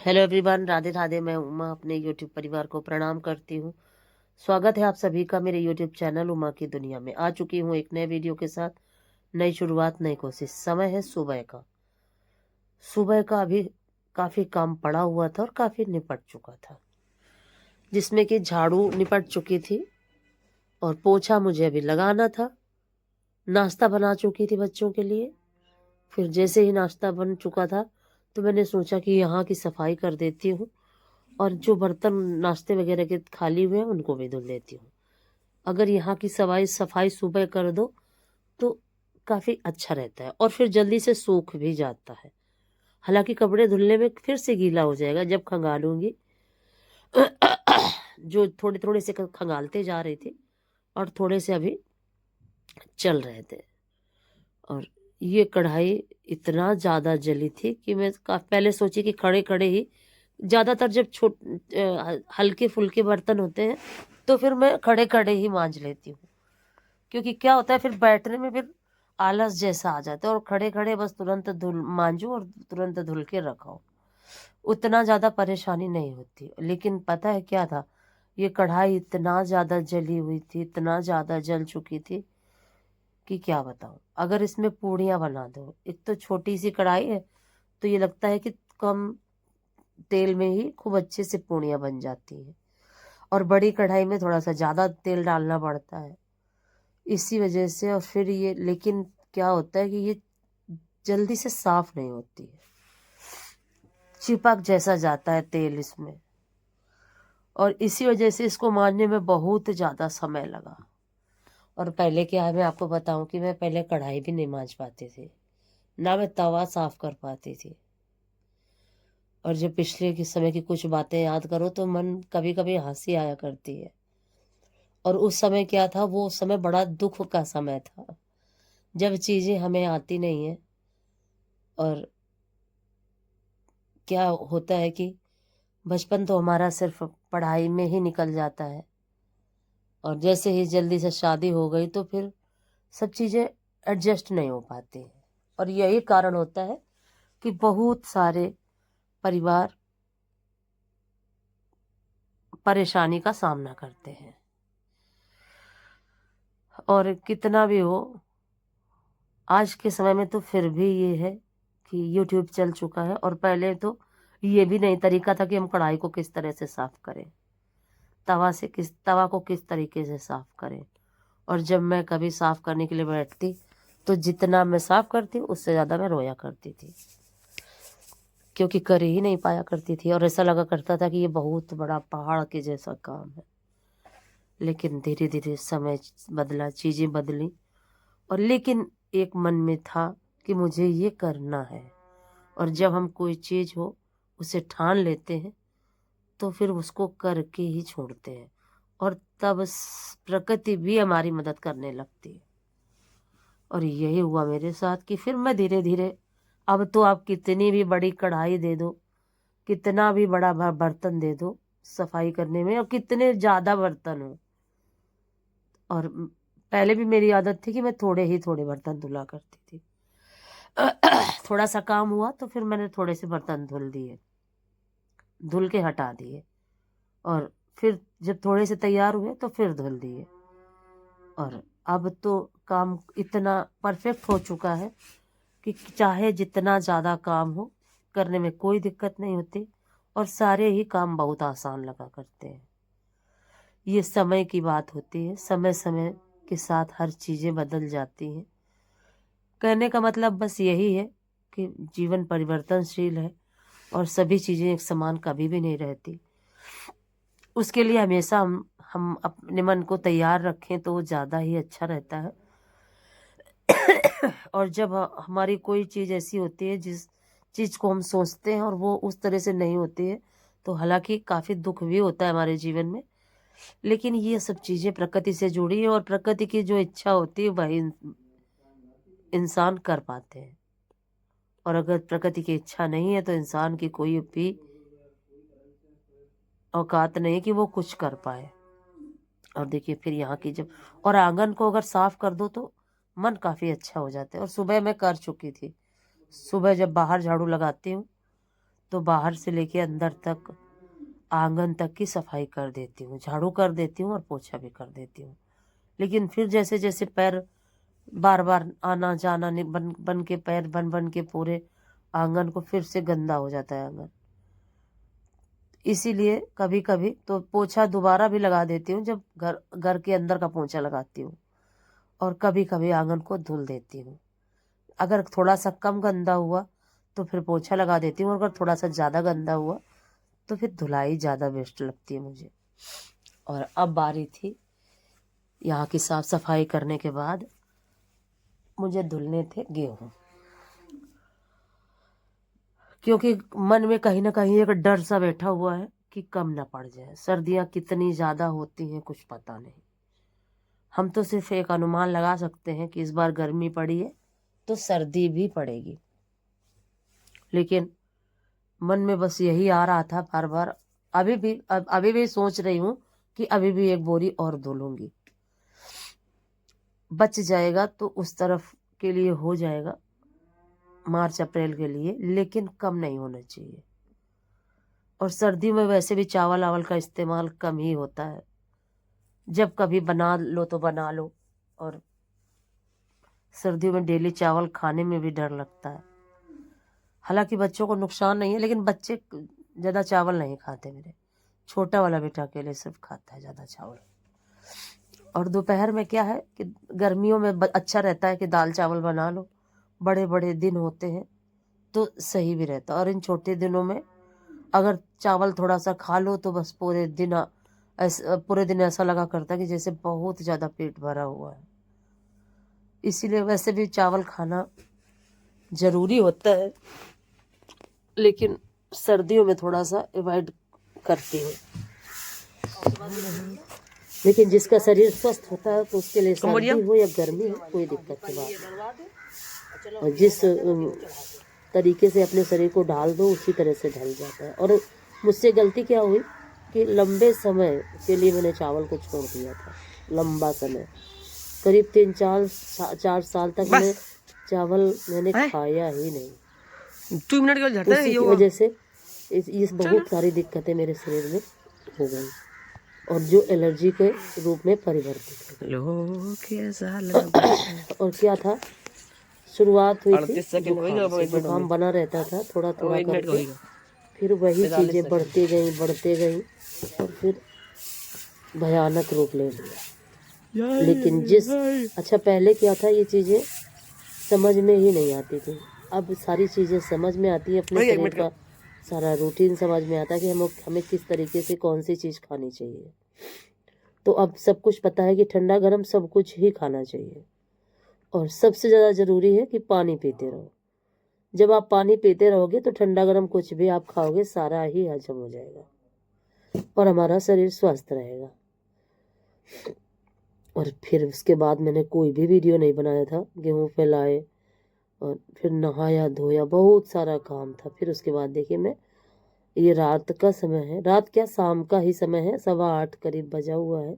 Hello everyone, Radhe Radhe. मैं उमा अपने YouTube परिवार को प्रणाम करती हूँ। स्वागत है आप सभी का मेरे यूट्यूब चैनल उमा की दुनिया में। आ चुकी हूँ एक नए वीडियो के साथ। नई शुरुआत, नई कोशिश। समय है सुबह का। सुबह का अभी काफ़ी काम पड़ा हुआ था और काफ़ी निपट चुका था, जिसमें कि झाड़ू निपट चुकी थी और पोछा मुझे अभी लगाना था। नाश्ता बना चुकी थी बच्चों के लिए। फिर जैसे ही नाश्ता बन चुका था तो मैंने सोचा कि यहाँ की सफाई कर देती हूँ और जो बर्तन नाश्ते वगैरह के खाली हुए हैं उनको भी धुल लेती हूँ। अगर यहाँ की सफाई सफाई सुबह कर दो तो काफ़ी अच्छा रहता है और फिर जल्दी से सूख भी जाता है। हालांकि कपड़े धुलने में फिर से गीला हो जाएगा जब खंगालूंगी। जो थोड़े थोड़े से खंगालते जा रहे थे और थोड़े से अभी चल रहे थे। और ये कढ़ाई इतना ज़्यादा जली थी कि मैं पहले सोची कि खड़े खड़े ही, ज़्यादातर जब हल्के फुल्के बर्तन होते हैं तो फिर मैं खड़े खड़े ही मांज लेती हूँ, क्योंकि क्या होता है फिर बैठने में फिर आलस जैसा आ जाता है। और खड़े खड़े बस तुरंत धुल मांजो और तुरंत धुल के रखो, उतना ज़्यादा परेशानी नहीं होती। लेकिन पता है क्या था, ये कढ़ाई इतना ज़्यादा जली हुई थी, इतना ज़्यादा जल चुकी थी कि क्या बताऊँ। अगर इसमें पूड़ियाँ बना दो, एक तो छोटी सी कढ़ाई है तो ये लगता है कि कम तेल में ही खूब अच्छे से पूड़ियाँ बन जाती हैं, और बड़ी कढ़ाई में थोड़ा सा ज़्यादा तेल डालना पड़ता है इसी वजह से। और फिर ये, लेकिन क्या होता है कि ये जल्दी से साफ नहीं होती है, चिपक जैसा जाता है तेल इसमें, और इसी वजह से इसको मांजने में बहुत ज़्यादा समय लगा। और पहले क्या है, मैं आपको बताऊं कि मैं पहले कढ़ाई भी नहीं मांज पाती थी, ना मैं तवा साफ कर पाती थी। और जब पिछले के समय की कुछ बातें याद करो तो मन कभी कभी हंसी आया करती है। और उस समय क्या था, वो समय बड़ा दुख का समय था, जब चीज़ें हमें आती नहीं है। और क्या होता है कि बचपन तो हमारा सिर्फ पढ़ाई में ही निकल जाता है, और जैसे ही जल्दी से शादी हो गई तो फिर सब चीज़ें एडजस्ट नहीं हो पाती हैं। और यही कारण होता है कि बहुत सारे परिवार परेशानी का सामना करते हैं। और कितना भी हो, आज के समय में तो फिर भी ये है कि यूट्यूब चल चुका है। और पहले तो ये भी नहीं तरीका था कि हम कढ़ाई को किस तरह से साफ करें, तवा को किस तरीके से साफ करें। और जब मैं कभी साफ करने के लिए बैठती तो जितना मैं साफ करती उससे ज़्यादा मैं रोया करती थी, क्योंकि कर ही नहीं पाया करती थी और ऐसा लगा करता था कि ये बहुत बड़ा पहाड़ के जैसा काम है। लेकिन धीरे धीरे समय बदला, चीज़ें बदली, और लेकिन एक मन में था कि मुझे ये करना है। और जब हम कोई चीज़ हो उसे ठान लेते हैं तो फिर उसको करके ही छोड़ते हैं, और तब प्रकृति भी हमारी मदद करने लगती है। और यही हुआ मेरे साथ कि फिर मैं धीरे धीरे, अब तो आप कितनी भी बड़ी कढ़ाई दे दो, कितना भी बड़ा बर्तन दे दो सफाई करने में, और कितने ज़्यादा बर्तन हो। और पहले भी मेरी आदत थी कि मैं थोड़े बर्तन धुला करती थी। थोड़ा सा काम हुआ तो फिर मैंने थोड़े से बर्तन धुल के हटा दिए, और फिर जब थोड़े से तैयार हुए तो फिर धुल दिए। और अब तो काम इतना परफेक्ट हो चुका है कि चाहे जितना ज़्यादा काम हो, करने में कोई दिक्कत नहीं होती, और सारे ही काम बहुत आसान लगा करते हैं। ये समय की बात होती है, समय समय के साथ हर चीज़ें बदल जाती हैं। कहने का मतलब बस यही है कि जीवन परिवर्तनशील है और सभी चीज़ें एक समान कभी भी नहीं रहती। उसके लिए हमेशा हम अपने मन को तैयार रखें तो वो ज़्यादा ही अच्छा रहता है। और जब हमारी कोई चीज़ ऐसी होती है जिस चीज़ को हम सोचते हैं और वो उस तरह से नहीं होती है, तो हालांकि काफ़ी दुख भी होता है हमारे जीवन में। लेकिन ये सब चीज़ें प्रकृति से जुड़ी है, और प्रकृति की जो इच्छा होती है वही इंसान कर पाते हैं। और अगर प्रकृति की इच्छा नहीं है तो इंसान की कोई भी औकात नहीं कि वो कुछ कर पाए। और देखिए फिर यहाँ की जब, और आंगन को अगर साफ कर दो तो मन काफ़ी अच्छा हो जाता है। और सुबह मैं कर चुकी थी, सुबह जब बाहर झाड़ू लगाती हूँ तो बाहर से लेके अंदर तक आंगन तक की सफाई कर देती हूँ, झाड़ू कर देती हूँ और पोछा भी कर देती हूँ। लेकिन फिर जैसे जैसे पैर बार बार आना जाना बन बन के पैर बन बन के पूरे आंगन को फिर से गंदा हो जाता है आंगन। इसीलिए कभी कभी तो पोछा दोबारा भी लगा देती हूँ, जब घर के अंदर का पोछा लगाती हूँ, और कभी कभी आंगन को धुल देती हूँ। अगर थोड़ा सा कम गंदा हुआ तो फिर पोछा लगा देती हूँ, और अगर थोड़ा सा ज़्यादा गंदा हुआ तो फिर धुलाई ज़्यादा बेस्ट लगती है मुझे। और अब बारी थी यहाँ की साफ सफाई करने के बाद मुझे धुलने थे गेहूँ, क्योंकि मन में कहीं ना कहीं एक डर सा बैठा हुआ है कि कम ना पड़ जाए। सर्दियाँ कितनी ज़्यादा होती हैं कुछ पता नहीं। हम तो सिर्फ एक अनुमान लगा सकते हैं कि इस बार गर्मी पड़ी है तो सर्दी भी पड़ेगी, लेकिन मन में बस यही आ रहा था बार बार। अभी भी सोच रही हूँ कि अभी भी एक बोरी और धुलूंगी, बच जाएगा तो उस तरफ के लिए हो जाएगा मार्च अप्रैल के लिए, लेकिन कम नहीं होना चाहिए। और सर्दी में वैसे भी चावल आवल का इस्तेमाल कम ही होता है, जब कभी बना लो तो बना लो। और सर्दियों में डेली चावल खाने में भी डर लगता है। हालांकि बच्चों को नुकसान नहीं है, लेकिन बच्चे ज़्यादा चावल नहीं खाते। मेरे छोटा वाला बेटा अकेले सिर्फ खाता है ज़्यादा चावल। और दोपहर में क्या है कि गर्मियों में अच्छा रहता है कि दाल चावल बना लो, बड़े बड़े दिन होते हैं तो सही भी रहता है। और इन छोटे दिनों में अगर चावल थोड़ा सा खा लो तो बस पूरे दिन ऐसा लगा करता है कि जैसे बहुत ज़्यादा पेट भरा हुआ है। इसीलिए वैसे भी चावल खाना ज़रूरी होता है, लेकिन सर्दियों में थोड़ा सा अवॉइड करती हूँ। लेकिन जिसका शरीर स्वस्थ होता है तो उसके लिए सर्दी हो या गर्मी हो कोई दिक्कत की बात नहीं। और जिस तरीके से अपने शरीर को ढाल दो उसी तरह से ढल जाता है। और मुझसे गलती क्या हुई कि लंबे समय के लिए मैंने चावल को छोड़ दिया था। लंबा समय, करीब 3-4 साल तक मैं चावल मैंने खाया ही नहीं। 2 मिनट के बाद उसी की वजह से इस बहुत सारी दिक्कतें मेरे शरीर में हो गई, और जो एलर्जी के रूप में परिवर्तित हो गई। और क्या था, शुरुआत हुई थी जुकाम बना रहता था थोड़ा थोड़ा करके, फिर वही चीज़ें बढ़ती गई और फिर भयानक रूप ले लिया। लेकिन अच्छा पहले क्या था, ये चीज़ें समझ में ही नहीं आती थी। अब सारी चीज़ें समझ में आती है, अपने शरीर का सारा रूटीन समझ में आता है कि हमें किस तरीके से कौन सी चीज़ खानी चाहिए। तो अब सब कुछ पता है कि ठंडा गर्म सब कुछ ही खाना चाहिए। और सबसे ज़्यादा ज़रूरी है कि पानी पीते रहो। जब आप पानी पीते रहोगे तो ठंडा गर्म कुछ भी आप खाओगे सारा ही हजम हो जाएगा और हमारा शरीर स्वस्थ रहेगा। और फिर उसके बाद मैंने कोई भी वीडियो नहीं बनाया था। गेहूँ फैलाए और फिर नहाया धोया, बहुत सारा काम था। फिर उसके बाद देखिए मैं, ये रात का समय है, रात क्या शाम का ही समय है, 8:15 करीब बजा हुआ है,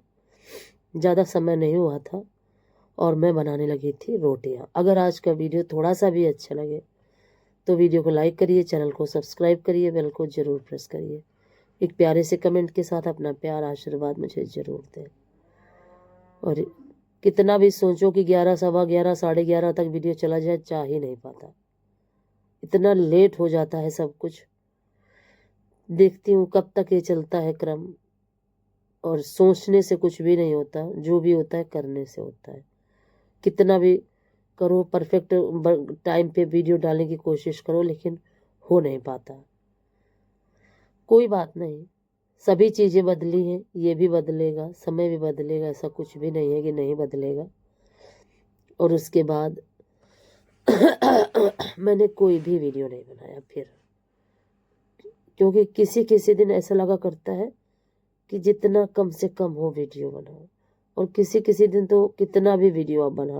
ज़्यादा समय नहीं हुआ था। और मैं बनाने लगी थी रोटियां। अगर आज का वीडियो थोड़ा सा भी अच्छा लगे तो वीडियो को लाइक करिए, चैनल को सब्सक्राइब करिए, बेल को ज़रूर प्रेस करिए। एक प्यारे से कमेंट के साथ अपना प्यार आशीर्वाद मुझे ज़रूर दें। और कितना भी सोचो कि 11, 11:15, 11:30 तक वीडियो चला जाए, चाह ही नहीं पाता। इतना लेट हो जाता है सब कुछ। देखती हूँ कब तक ये चलता है क्रम। और सोचने से कुछ भी नहीं होता, जो भी होता है करने से होता है। कितना भी करो, परफेक्ट टाइम पे वीडियो डालने की कोशिश करो, लेकिन हो नहीं पाता। कोई बात नहीं, सभी चीज़ें बदली हैं, ये भी बदलेगा, समय भी बदलेगा, ऐसा कुछ भी नहीं है कि नहीं बदलेगा। और उसके बाद मैंने कोई भी वीडियो नहीं बनाया फिर, क्योंकि किसी किसी दिन ऐसा लगा करता है कि जितना कम से कम हो वीडियो बनाओ, और किसी किसी दिन तो कितना भी वीडियो आप बनाओ।